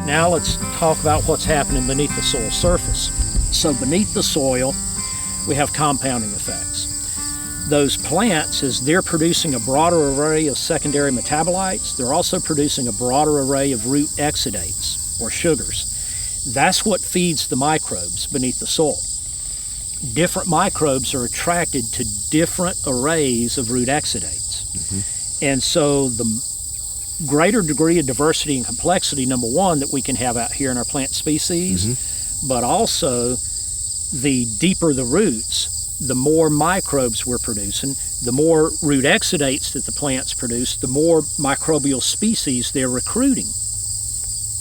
Now let's talk about what's happening beneath the soil surface. So beneath the soil, we have compounding effects. Those plants, as they're producing a broader array of secondary metabolites, they're also producing a broader array of root exudates, or sugars. That's what feeds the microbes beneath the soil. Different microbes are attracted to different arrays of root exudates. And so the greater degree of diversity and complexity, number one, that we can have out here in our plant species, but also the deeper the roots, the more microbes we're producing, the more root exudates that the plants produce, the more microbial species they're recruiting.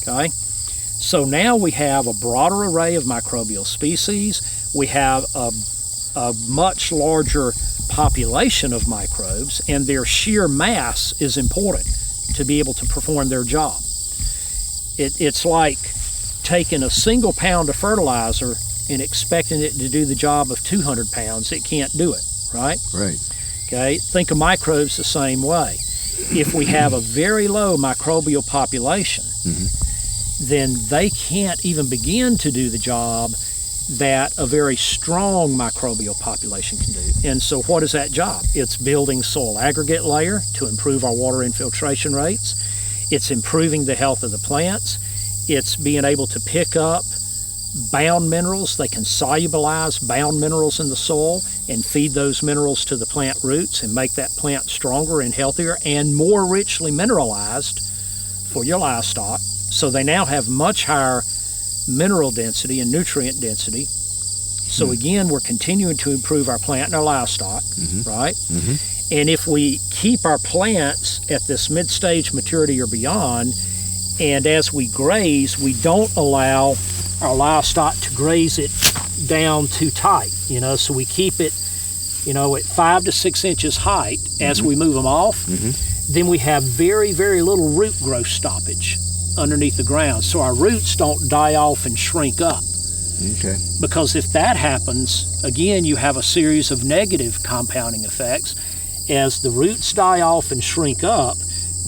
Okay? So now we have a broader array of microbial species. We have a much larger population of microbes, and their sheer mass is important to be able to perform their job. It's like taking a single pound of fertilizer and expecting it to do the job of 200 pounds. It can't do it, right? Right. Okay, think of microbes the same way. If we have a very low microbial population, then they can't even begin to do the job that a very strong microbial population can do. And so what is that job? It's building soil aggregate layer to improve our water infiltration rates. It's improving the health of the plants. It's being able to pick up bound minerals. They can solubilize bound minerals in the soil and feed those minerals to the plant roots and make that plant stronger and healthier and more richly mineralized for your livestock. So they now have much higher mineral density and nutrient density. So again, we're continuing to improve our plant and our livestock, right? And if we keep our plants at this mid-stage maturity or beyond, and as we graze, we don't allow our livestock to graze it down too tight, so we keep it, at 5 to 6 inches height as we move them off, then we have very, very little root growth stoppage underneath the ground. So our roots don't die off and shrink up. Okay. Because if that happens, again, you have a series of negative compounding effects. As the roots die off and shrink up,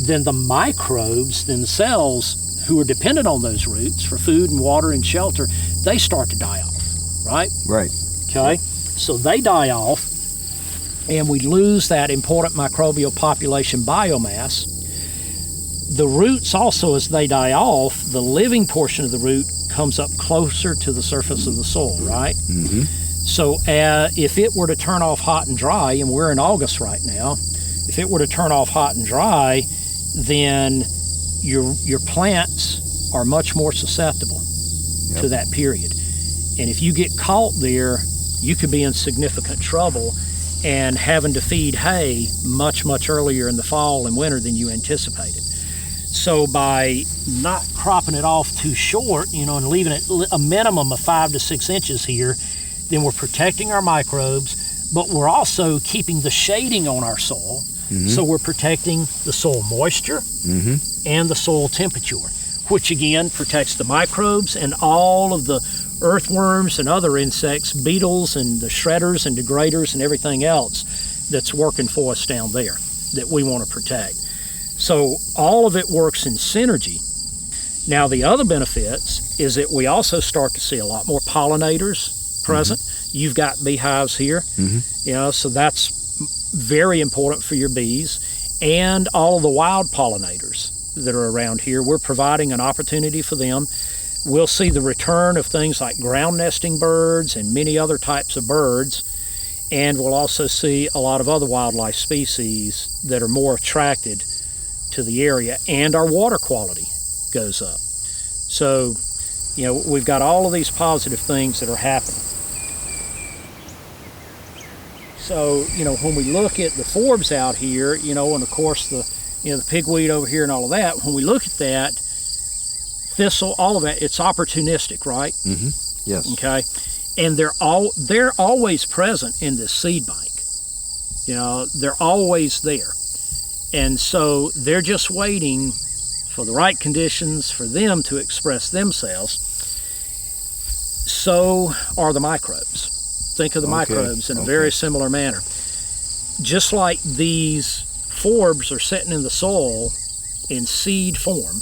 then the microbes themselves, who are dependent on those roots for food and water and shelter, they start to die off, right? Right. Okay, so they die off, and we lose that important microbial population biomass. The roots also, as they die off, the living portion of the root comes up closer to the surface of the soil, right? So if it were to turn off hot and dry, and we're in August right now, if it were to turn off hot and dry, then your plants are much more susceptible to that period. And if you get caught there, you could be in significant trouble and having to feed hay much, much earlier in the fall and winter than you anticipated. So by not cropping it off too short, and leaving it a minimum of 5 to 6 inches here, then we're protecting our microbes, but we're also keeping the shading on our soil. So we're protecting the soil moisture and the soil temperature, which again protects the microbes and all of the earthworms and other insects, beetles and the shredders and degraders and everything else that's working for us down there that we want to protect. So all of it works in synergy. Now the other benefits is that we also start to see a lot more pollinators present. You've got beehives here, so that's very important for your bees, and all of the wild pollinators that are around here. We're providing an opportunity for them. We'll see the return of things like ground nesting birds and many other types of birds, and we'll also see a lot of other wildlife species that are more attracted to the area, and our water quality goes up. So, we've got all of these positive things that are happening. So, when we look at the forbs out here, and of course the pigweed over here and all of that, when we look at that, thistle, all of that, it's opportunistic, right? Yes. Okay. And they're always present in this seed bank. They're always there. And so they're just waiting for the right conditions for them to express themselves. So are the microbes. Think of the microbes in a very similar manner. Just like these forbs are sitting in the soil in seed form,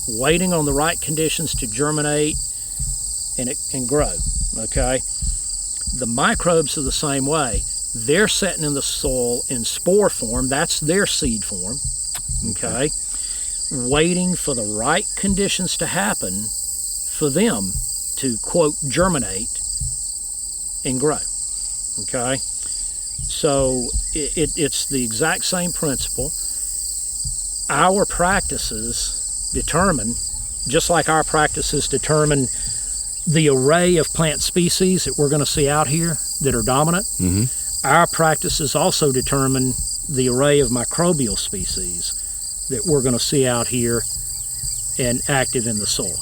waiting on the right conditions to germinate and grow, okay? The microbes are the same way. They're sitting in the soil in spore form. That's their seed form, okay? Waiting for the right conditions to happen for them to, quote, germinate and grow, okay? So it's the exact same principle. Our practices determine, just like our practices determine the array of plant species that we're going to see out here that are dominant, our practices also determine the array of microbial species that we're going to see out here and active in the soil.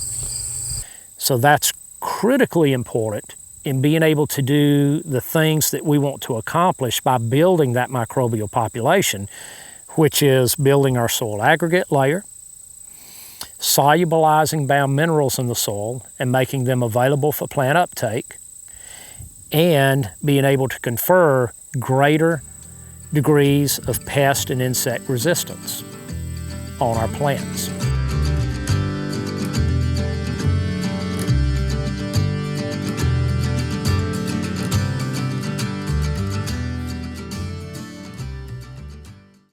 So that's critically important in being able to do the things that we want to accomplish by building that microbial population, which is building our soil aggregate layer, solubilizing bound minerals in the soil and making them available for plant uptake, and being able to confer greater degrees of pest and insect resistance on our plants.